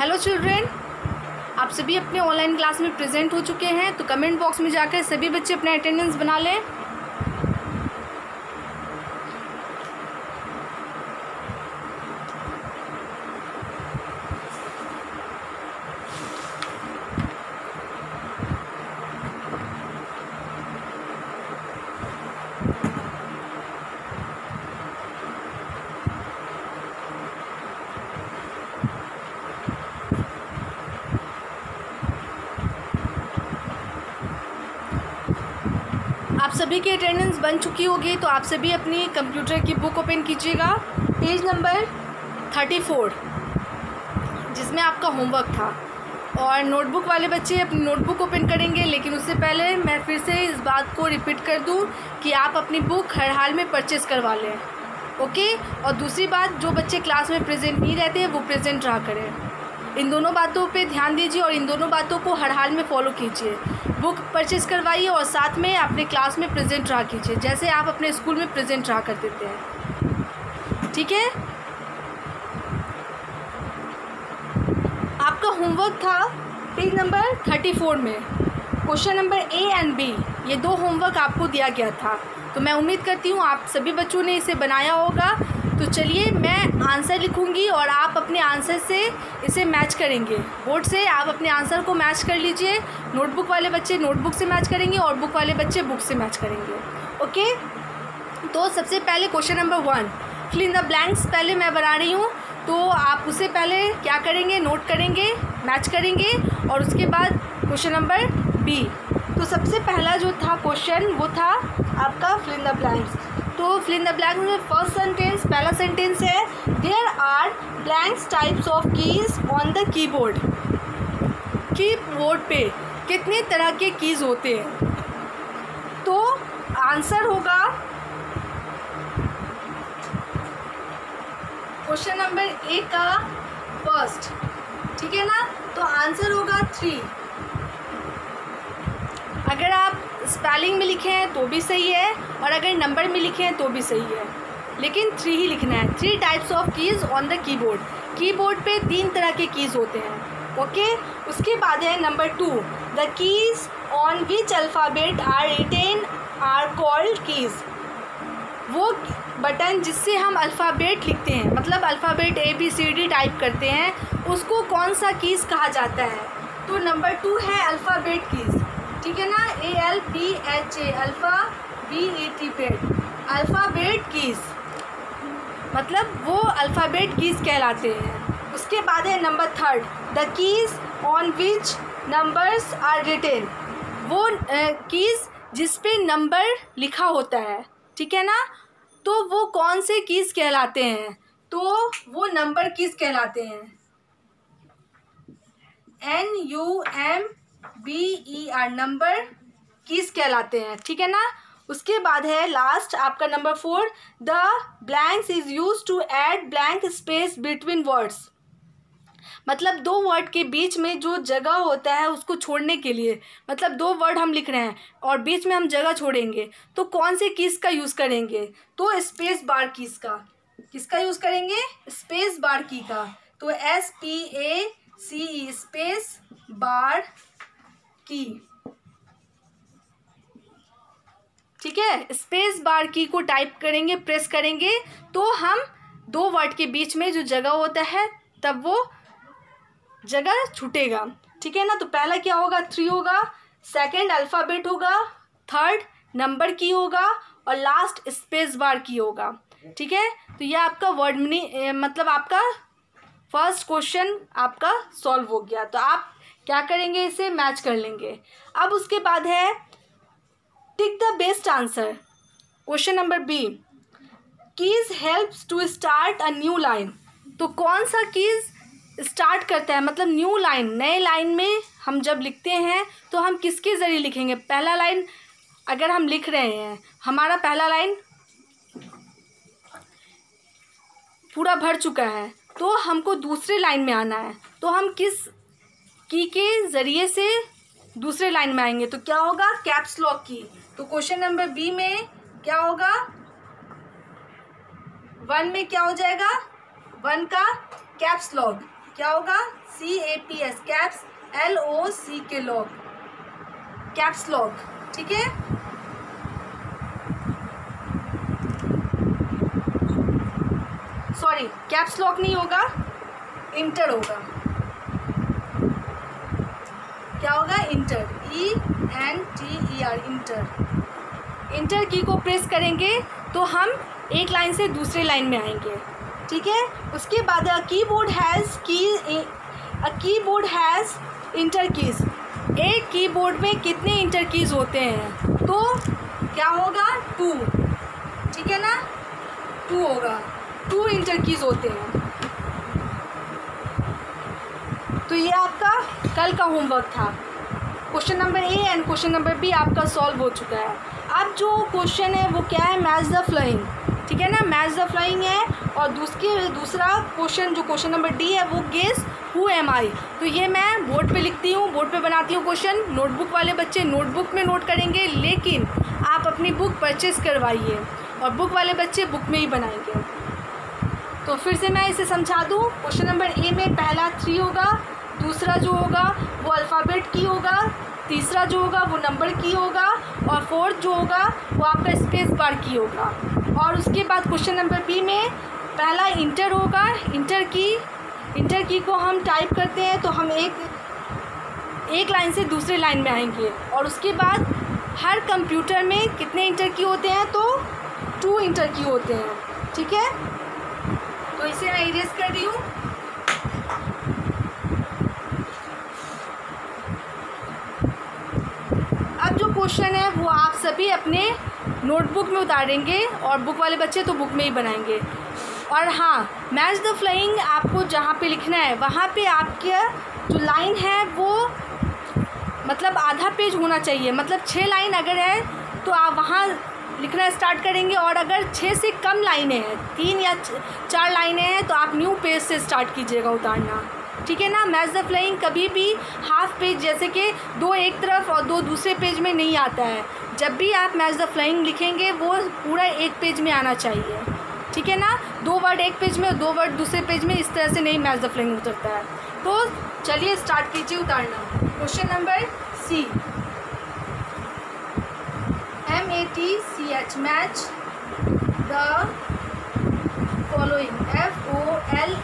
Hello children, आप सभी अपने ऑनलाइन क्लास में प्रेजेंट हो चुके हैं। तो कमेंट बॉक्स में जाकर सभी बच्चे अपना अटेंडेंस बना लें। आप सभी की अटेंडेंस बन चुकी होगी, तो आप सभी अपनी कंप्यूटर की बुक ओपन कीजिएगा, पेज नंबर 34, जिसमें आपका होमवर्क था। और नोटबुक वाले बच्चे अपनी नोटबुक ओपन करेंगे, लेकिन उससे पहले मैं फिर से इस बात को रिपीट कर दूं कि आप अपनी बुक हर हाल में परचेज़ करवा लें, ओके। और दूसरी बात, जो बच्चे क्लास में प्रेजेंट नहीं रहते हैं वो प्रेजेंट रहा करें। इन दोनों बातों पे ध्यान दीजिए और इन दोनों बातों को हर हाल में फॉलो कीजिए। बुक परचेज़ करवाइए और साथ में अपने क्लास में प्रेजेंट रहा कीजिए, जैसे आप अपने स्कूल में प्रेजेंट रहा करते थे, ठीक है। आपका होमवर्क था पेज नंबर 34 में question number A and B, ये दो होमवर्क आपको दिया गया था। तो मैं उम्मीद करती हूँ आप सभी बच्चों ने इसे बनाया होगा। तो चलिए, मैं आंसर लिखूंगी और आप अपने आंसर से इसे मैच करेंगे। बोर्ड से आप अपने आंसर को मैच कर लीजिए। नोटबुक वाले बच्चे नोटबुक से मैच करेंगे और बुक वाले बच्चे बुक से मैच करेंगे, ओके। तो सबसे पहले question number 1, fill in the blanks पहले मैं बना रही हूँ, तो आप उससे पहले क्या करेंगे, नोट करेंगे, मैच करेंगे। और उसके बाद क्वेश्चन नंबर बी। तो सबसे पहला जो था क्वेश्चन वो था आपका फिल इन द ब्लैंक्स। तो फिल इन द ब्लैंक्स में फर्स्ट सेंटेंस, पहला सेंटेंस है, there are blanks types of keys on the keyboard. Keyboard पे कितने तरह के कीज होते हैं? तो आंसर होगा क्वेश्चन नंबर ए का फर्स्ट, ठीक है ना। तो आंसर होगा 3। अगर आप स्पेलिंग में लिखे हैं तो भी सही है और अगर नंबर में लिखे हैं तो भी सही है, लेकिन 3 ही लिखना है। 3 types of keys on the keyboard. Keyboard पे 3 तरह के कीज़ होते हैं, ओके। उसके बाद है number 2, the keys on which alphabet are written are called keys. वो बटन जिससे हम अल्फ़ाबेट लिखते हैं, मतलब अल्फ़ाबेट ABCD टाइप करते हैं, उसको कौन सा कीज़ कहा जाता है? तो नंबर 2 है अल्फ़ाबेट कीज़, ठीक है ना। ALPHA, alpha BET bet, alphabet keys, मतलब वो अल्फ़ाबेट कीज़ कहलाते हैं। उसके बाद है number 3, the keys on which numbers are written. वो कीज़ जिस पे नंबर लिखा होता है, ठीक है ना। तो वो कौन से कीज़ कहलाते हैं? तो वो नंबर कीज़ कहलाते हैं, NUMBER, नंबर कीज़ कहलाते हैं, ठीक है ना। उसके बाद है लास्ट आपका number 4, the blanks is use to add blank space between words. मतलब 2 वर्ड के बीच में जो जगह होता है उसको छोड़ने के लिए, मतलब 2 वर्ड हम लिख रहे हैं और बीच में हम जगह छोड़ेंगे, तो कौन से कीज़ का यूज़ करेंगे? तो स्पेस बार कीज़ का। किसका यूज़ करेंगे? स्पेस बार की का। तो SPACE, स्पेस बार की, ठीक है। स्पेस बार की को टाइप करेंगे, प्रेस करेंगे, तो हम 2 वर्ड के बीच में जो जगह होता है तब वो जगह छूटेगा, ठीक है ना। तो पहला क्या होगा? 3 होगा, सेकंड अल्फ़ाबेट होगा, थर्ड नंबर की होगा और लास्ट स्पेस बार की होगा, ठीक है। तो यह आपका वर्ड मीनिंग, मतलब आपका फर्स्ट क्वेश्चन आपका सॉल्व हो गया। तो आप क्या करेंगे? इसे मैच कर लेंगे। अब उसके बाद है tick the best answer, question number B, keys helps to start a new line. तो कौन सा कीज स्टार्ट करता है, मतलब न्यू लाइन, नए लाइन में हम जब लिखते हैं तो हम किसके ज़रिए लिखेंगे? पहला लाइन अगर हम लिख रहे हैं, हमारा पहला लाइन पूरा भर चुका है, तो हमको दूसरे लाइन में आना है, तो हम किस की के ज़रिए से दूसरे लाइन में आएंगे? तो क्या होगा? कैप्स लॉक की। तो क्वेश्चन नंबर बी में क्या होगा? 1 में क्या हो जाएगा? 1 का कैप्स लॉक, क्या होगा? CAPS, caps, LOCK, lock, caps lock, ठीक है। सॉरी, कैप्स लॉक नहीं होगा, इंटर होगा। क्या होगा? Inter, ENTER, inter. इंटर की को प्रेस करेंगे तो हम एक लाइन से दूसरे लाइन में आएंगे, ठीक है। उसके बाद कीबोर्ड हैज़ इंटर कीज़। एक कीबोर्ड में कितने इंटर कीज़ होते हैं? तो क्या होगा? 2, ठीक है ना, 2 होगा, 2 इंटर कीज़ होते हैं। तो ये आपका कल का होमवर्क था। Question number A and question number B आपका सॉल्व हो चुका है। अब जो क्वेश्चन है वो क्या है? मैच द फ्लाइंग, ठीक है ना, मैच द फ्लाइंग है। और दूसरा क्वेश्चन जो क्वेश्चन नंबर डी है वो गेस हु एम आई। तो ये मैं बोर्ड पे लिखती हूँ, बोर्ड पे बनाती हूँ क्वेश्चन। नोटबुक वाले बच्चे नोटबुक में नोट करेंगे, लेकिन आप अपनी बुक परचेस करवाइए, और बुक वाले बच्चे बुक में ही बनाएंगे। तो फिर से मैं इसे समझा दूँ। क्वेश्चन नंबर ए में पहला 3 होगा, दूसरा जो होगा वो अल्फ़ाबेट की होगा, तीसरा जो होगा वो नंबर की होगा, और फोर्थ जो होगा वो आपका स्पेस बार की होगा। और उसके बाद क्वेश्चन नंबर बी में पहला इंटर होगा। इंटर की को हम टाइप करते हैं तो हम एक लाइन से दूसरे लाइन में आएंगे। और उसके बाद हर कंप्यूटर में कितने इंटर की होते हैं? तो 2 इंटर की होते हैं, ठीक है। तो इसे मैं इरेज कर रही हूँ। अब जो क्वेश्चन है वो आप सभी अपने नोटबुक में उतारेंगे, और बुक वाले बच्चे तो बुक में ही बनाएंगे। और हाँ, मैच द फ्लाइंग आपको जहाँ पे लिखना है वहाँ पे आपके जो लाइन है वो मतलब आधा पेज होना चाहिए। मतलब 6 लाइन अगर है तो आप वहाँ लिखना स्टार्ट करेंगे, और अगर 6 से कम लाइनें हैं, 3 या 4 लाइनें हैं, तो आप न्यू पेज से स्टार्ट कीजिएगा उतारना, ठीक है ना। मैच द फ्लाइंग कभी भी हाफ पेज, जैसे कि 2 एक तरफ और 2 दूसरे पेज में नहीं आता है। जब भी आप मैच द फ्लाइंग लिखेंगे वो पूरा एक पेज में आना चाहिए, ठीक है ना। 2 वर्ड एक पेज में और 2 वर्ड दूसरे पेज में, इस तरह से नहीं मैच द फ्लाइंग उतरता है। तो चलिए स्टार्ट कीजिए उतारना। Question number C, MATCH, match the following, FOLLOWING,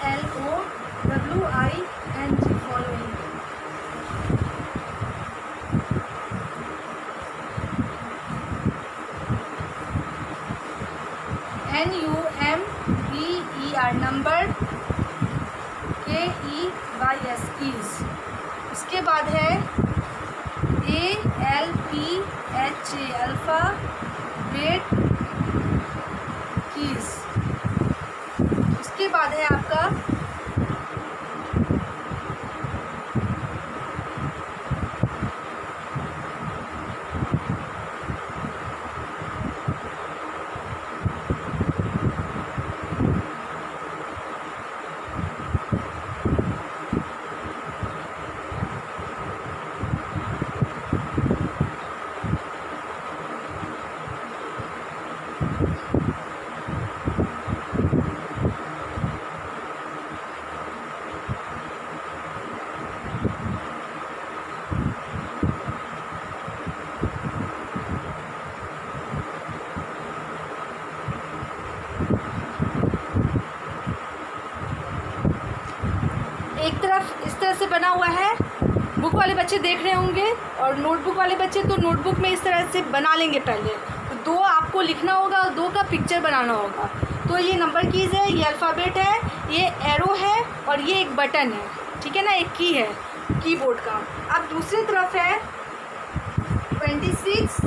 following. NUMBER, number, KEYS, keys. उसके बाद है ALPHA, अल्फ़ाबेट, कीज। उसके बाद है आपका एक तरफ इस तरह से बना हुआ है, बुक वाले बच्चे देख रहे होंगे, और नोटबुक वाले बच्चे तो नोटबुक में इस तरह से बना लेंगे पहले। तो 2 आपको लिखना होगा और 2 का पिक्चर बनाना होगा। तो ये नंबर कीज़ है, ये अल्फ़ाबेट है, ये एरो है, और ये एक बटन है, ठीक है ना, एक की है कीबोर्ड का। अब दूसरी तरफ है 26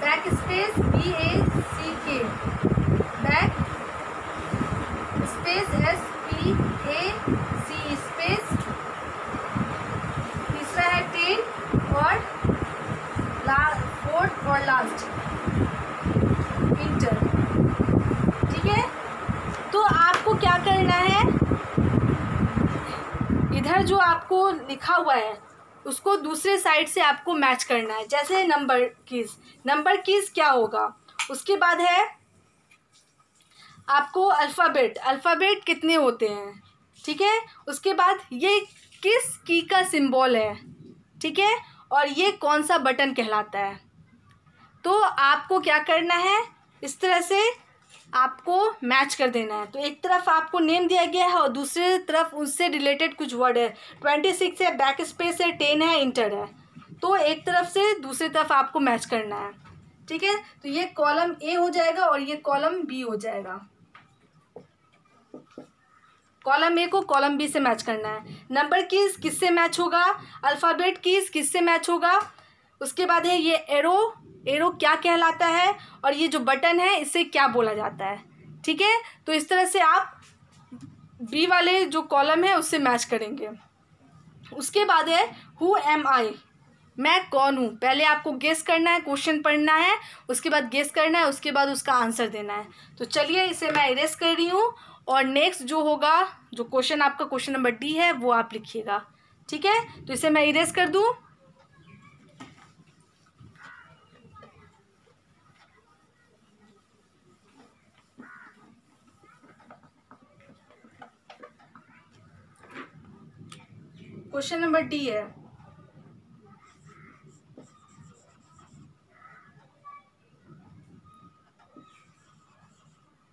back space BACK, back space SPAC space. तीसरा है 10 और फोर्थ और लास्ट इंटर, ठीक है। तो आपको क्या करना है, इधर जो आपको लिखा हुआ है उसको दूसरे साइड से आपको मैच करना है। जैसे नंबर कीज़ क्या होगा। उसके बाद है आपको अल्फ़ाबेट कितने होते हैं, ठीक है। उसके बाद ये किस की का सिंबल है, ठीक है, और ये कौन सा बटन कहलाता है। तो आपको क्या करना है, इस तरह से आपको मैच कर देना है। तो एक तरफ आपको नेम दिया गया है और दूसरी तरफ उससे रिलेटेड कुछ वर्ड है। 26 है, बैक स्पेस है, 10 है, इंटर है। तो एक तरफ से दूसरी तरफ आपको मैच करना है, ठीक है। तो ये कॉलम ए हो जाएगा और ये कॉलम बी हो जाएगा। कॉलम ए को कॉलम बी से मैच करना है। नंबर कीज किससे मैच होगा, अल्फ़ाबेट कीज किससे मैच होगा। उसके बाद है ये एरो, एरो क्या कहलाता है, और ये जो बटन है इसे क्या बोला जाता है, ठीक है। तो इस तरह से आप बी वाले जो कॉलम है उससे मैच करेंगे। उसके बाद है हु एम आई, मैं कौन हूँ। पहले आपको गेस करना है, क्वेश्चन पढ़ना है, उसके बाद गेस करना है, उसके बाद उसका आंसर देना है। तो चलिए इसे मैं इरेज कर रही हूँ और नेक्स्ट जो होगा, जो क्वेश्चन आपका क्वेश्चन नंबर डी है वो आप लिखिएगा, ठीक है। तो इसे मैं इरेज कर दूँ। क्वेश्चन नंबर डी है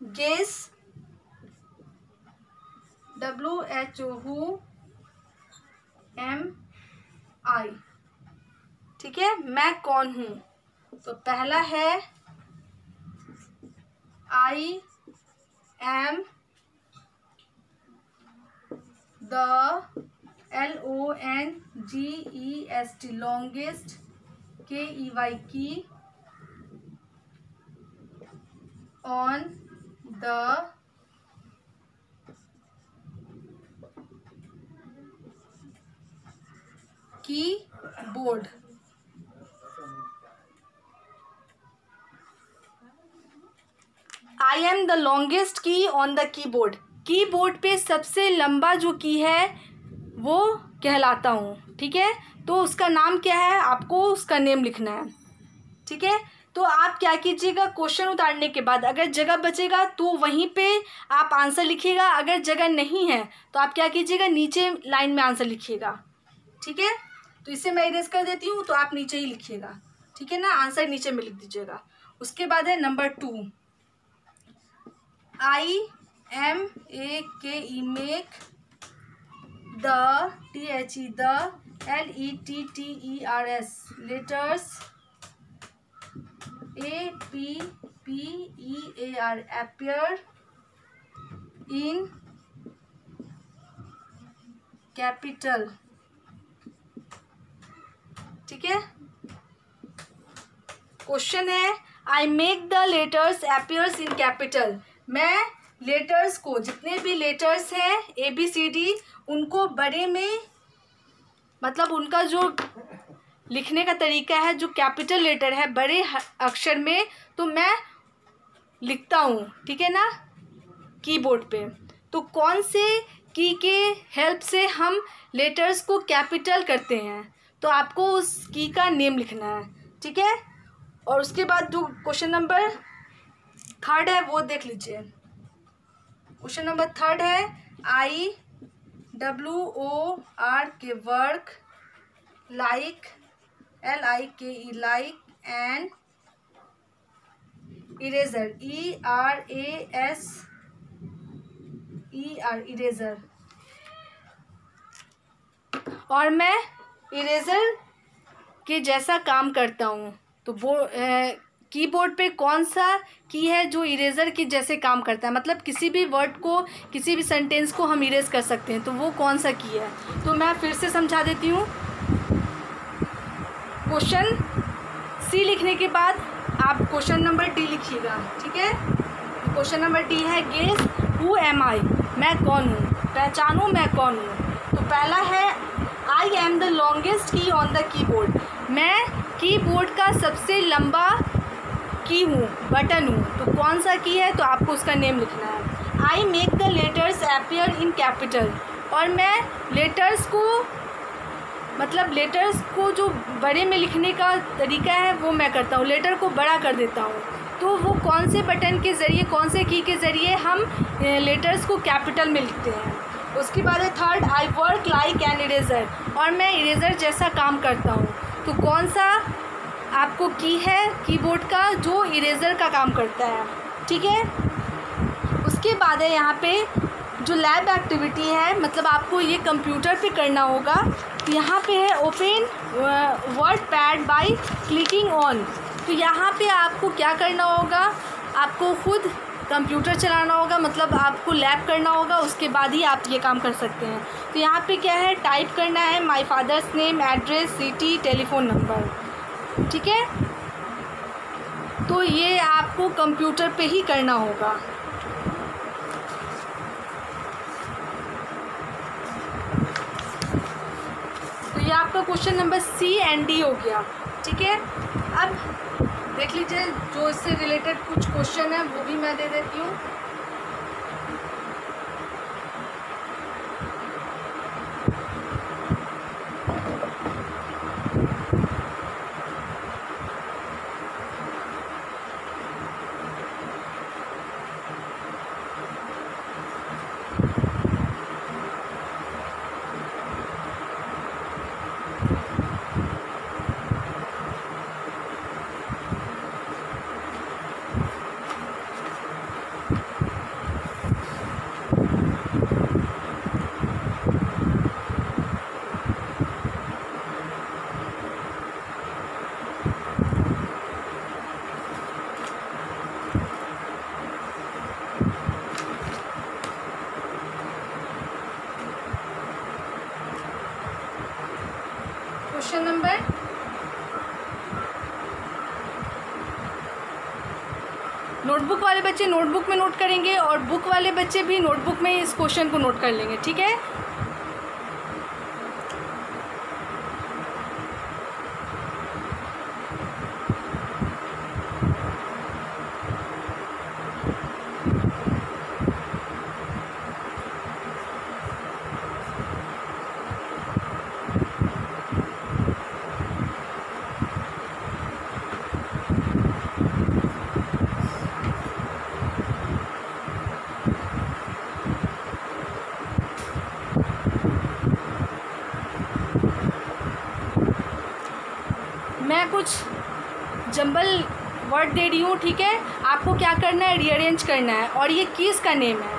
गेस WHO हु एम आई, ठीक है, मैं कौन हूँ। तो पहला है I am the LONGEST longest KEY key on the keyboard। I am the longest key on the keyboard, keyboard पे सबसे लंबा जो की है वो कहलाता हूँ, ठीक है। तो उसका नाम क्या है, आपको उसका नेम लिखना है, ठीक है। तो आप क्या कीजिएगा, क्वेश्चन उतारने के बाद अगर जगह बचेगा तो वहीं पे आप आंसर लिखिएगा, अगर जगह नहीं है तो आप क्या कीजिएगा, नीचे लाइन में आंसर लिखिएगा, ठीक है। तो इसे मैं इरेज कर देती हूँ, तो आप नीचे ही लिखिएगा, ठीक है ना, आंसर नीचे में लिख दीजिएगा। उसके बाद है number 2, IMAKE make, the THE the LETTERS letters, APPEAR appear in capital, ठीक है। क्वेश्चन है I make the letters appears in capital, मैं लेटर्स को, जितने भी लेटर्स हैं ABCD, उनको बड़े में, मतलब उनका जो लिखने का तरीका है, जो कैपिटल लेटर है बड़े अक्षर में, तो मैं लिखता हूँ, ठीक है ना, कीबोर्ड पे। तो कौन से की के हेल्प से हम लेटर्स को कैपिटल करते हैं, तो आपको उस की का नेम लिखना है, ठीक है। और उसके बाद जो क्वेश्चन नंबर 3 है वो देख लीजिए। क्वेश्चन नंबर 3 है IWOR के work, like LIKE like, and eraser ERASER eraser. और मैं इरेजर के जैसा काम करता हूँ। तो वो कीबोर्ड पे कौन सा की है जो इरेजर के जैसे काम करता है, मतलब किसी भी वर्ड को, किसी भी सेंटेंस को हम इरेज कर सकते हैं, तो वो कौन सा की है। तो मैं फिर से समझा देती हूँ। क्वेश्चन सी लिखने के बाद आप क्वेश्चन नंबर डी लिखिएगा, ठीक है। क्वेश्चन नंबर डी है गेस हु एम आई, मैं कौन हूँ, पहचानो मैं कौन हूँ। तो पहला है I am the longest key on the keyboard, मैं कीबोर्ड का सबसे लंबा की हूँ, बटन हूँ। तो कौन सा की है, तो आपको उसका नेम लिखना है। I make the letters appear in capital, और मैं लेटर्स को, मतलब लेटर्स को जो बड़े में लिखने का तरीका है वो मैं करता हूँ, लेटर को बड़ा कर देता हूँ। तो वो कौन से बटन के ज़रिए, कौन से की के ज़रिए हम लेटर्स को कैपिटल में लिखते हैं। उसके बाद है third, I work like an eraser, और मैं इरेज़र जैसा काम करता हूँ। तो कौन सा आपको की है कीबोर्ड का जो इरेज़र का काम करता है, ठीक है। उसके बाद है यहाँ पे जो लैब एक्टिविटी है, मतलब आपको ये कंप्यूटर पे करना होगा। तो यहाँ पे है open word pad by clicking on. तो यहाँ पे आपको क्या करना होगा, आपको खुद कंप्यूटर चलाना होगा, मतलब आपको लैब करना होगा, उसके बाद ही आप ये काम कर सकते हैं। तो यहाँ पे क्या है, टाइप करना है my father's name, address, city, telephone number, ठीक है। तो ये आपको कंप्यूटर पे ही करना होगा। तो ये आपका question number C and D हो गया, ठीक है। अब देख लीजिए जो इससे रिलेटेड कुछ क्वेश्चन है वो भी मैं दे देती हूँ। क्वेश्चन नंबर नोटबुक वाले बच्चे नोटबुक में नोट करेंगे और बुक वाले बच्चे भी नोटबुक में इस क्वेश्चन को नोट कर लेंगे, ठीक है। मैं कुछ जंबल वर्ड दे रही हूँ, ठीक है। आपको क्या करना है, रीअरेंज करना है। और ये कीज़ का नेम है,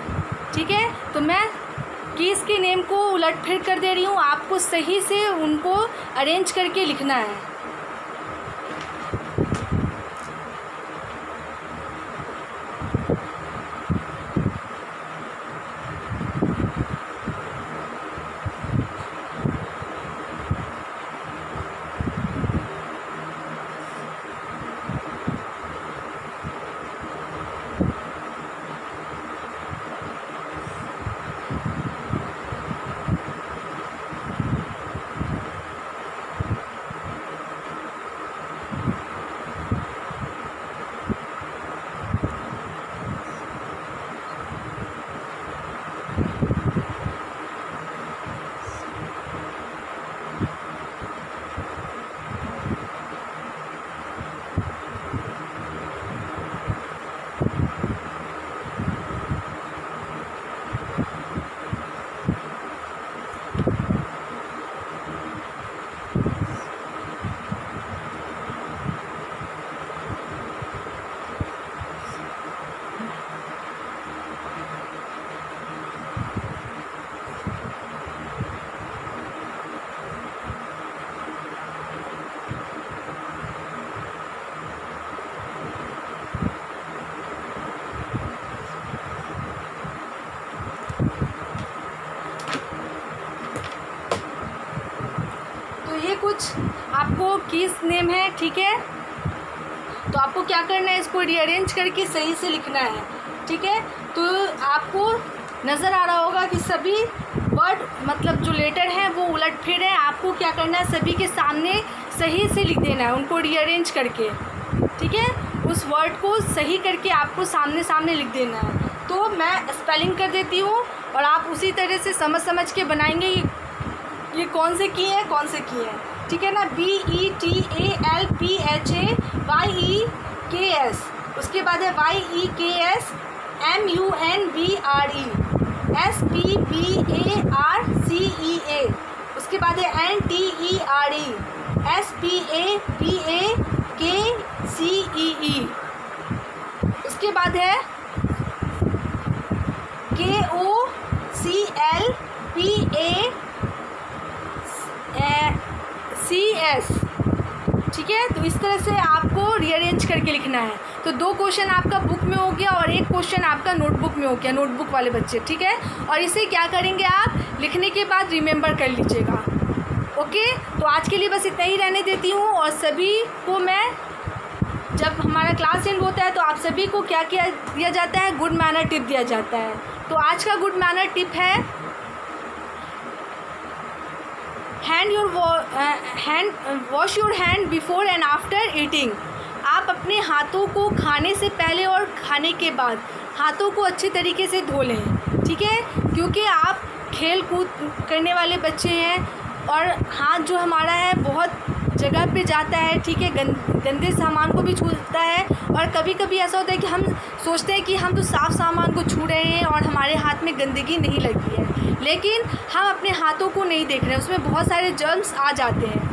ठीक है। तो मैं कीज़ के नेम को उलट फिर कर दे रही हूँ, आपको सही से उनको अरेंज करके लिखना है। कुछ आपको कीज नेम है, ठीक है। तो आपको क्या करना है, इसको रीअरेंज करके सही से लिखना है, ठीक है। तो आपको नज़र आ रहा होगा कि सभी वर्ड मतलब जो लेटर हैं वो उलट फिर है। आपको क्या करना है, सभी के सामने सही से लिख देना है, उनको रीअरेंज करके, ठीक है। उस वर्ड को सही करके आपको सामने सामने लिख देना है। तो मैं स्पेलिंग कर देती हूँ और आप उसी तरह से समझ के बनाएंगे ये कौन से की है, कौन से की है, ठीक है ना। BETALPHAYEKS, उसके बाद है YEKSMUNBRE, SPARCEA, उसके बाद है NTERE, SPAPAKCEE, उसके बाद है KOCLPACS। ठीक है, तो इस तरह से आपको रीअरेंज करके लिखना है। तो 2 क्वेश्चन आपका बुक में हो गया और 1 क्वेश्चन आपका नोटबुक में हो गया, नोटबुक वाले बच्चे। ठीक है, और इसे क्या करेंगे आप लिखने के बाद रिमेंबर कर लीजिएगा। ओके, तो आज के लिए बस इतना ही रहने देती हूँ। और सभी को मैं, जब हमारा क्लास एंड होता है तो आप सभी को क्या क्या दिया जाता है, गुड मैनर टिप दिया जाता है। तो आज का गुड मैनर टिप है wash your hand before and after eating. आप अपने हाथों को खाने से पहले और खाने के बाद हाथों को अच्छे तरीके से धो लें। ठीक है, क्योंकि आप खेल कूद करने वाले बच्चे हैं और हाथ जो हमारा है बहुत जगह पे जाता है। ठीक है, गंदे सामान को भी छूता है और कभी कभी ऐसा होता है कि हम सोचते हैं कि हम तो साफ़ सामान को छू रहे हैं और हमारे हाथ में गंदगी नहीं लगी है, लेकिन हम अपने हाथों को नहीं देख रहे हैं, उसमें बहुत सारे जर्म्स आ जाते हैं।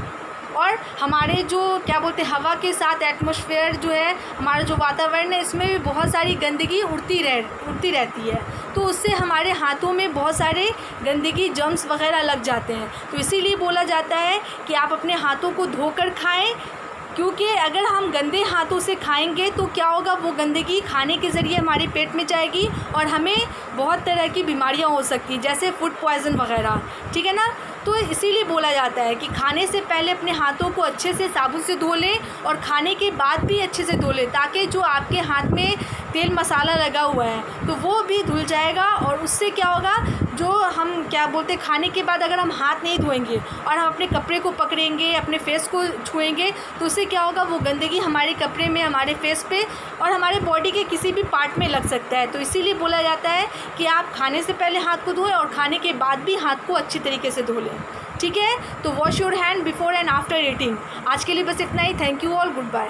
और हमारे जो क्या बोलते हैं, हवा के साथ एटमॉस्फेयर जो है, हमारा जो वातावरण है, इसमें भी बहुत सारी गंदगी उड़ती रहती है। तो उससे हमारे हाथों में बहुत सारे गंदगी जर्म्स वगैरह लग जाते हैं। तो इसीलिए बोला जाता है कि आप अपने हाथों को धोकर खाएं, क्योंकि अगर हम गंदे हाथों से खाएंगे तो क्या होगा, वो गंदगी खाने के ज़रिए हमारे पेट में जाएगी और हमें बहुत तरह की बीमारियां हो सकती हैं, जैसे फूड पॉइज़न वगैरह। ठीक है ना, तो इसीलिए बोला जाता है कि खाने से पहले अपने हाथों को अच्छे से साबुन से धो लें और खाने के बाद भी अच्छे से धो लें, ताकि जो आपके हाथ में तेल मसाला लगा हुआ है तो वो भी धुल जाएगा। और उससे क्या होगा, जो हम क्या बोलते हैं, खाने के बाद अगर हम हाथ नहीं धोएंगे और हम अपने कपड़े को पकड़ेंगे, अपने फेस को छुएंगे, तो उससे क्या होगा, वो गंदगी हमारे कपड़े में, हमारे फेस पे और हमारे बॉडी के किसी भी पार्ट में लग सकता है। तो इसीलिए बोला जाता है कि आप खाने से पहले हाथ को धोएं और खाने के बाद भी हाथ को अच्छी तरीके से धो लें। ठीक है, तो wash your hand before and after eating. आज के लिए बस इतना ही। Thank you all, good bye.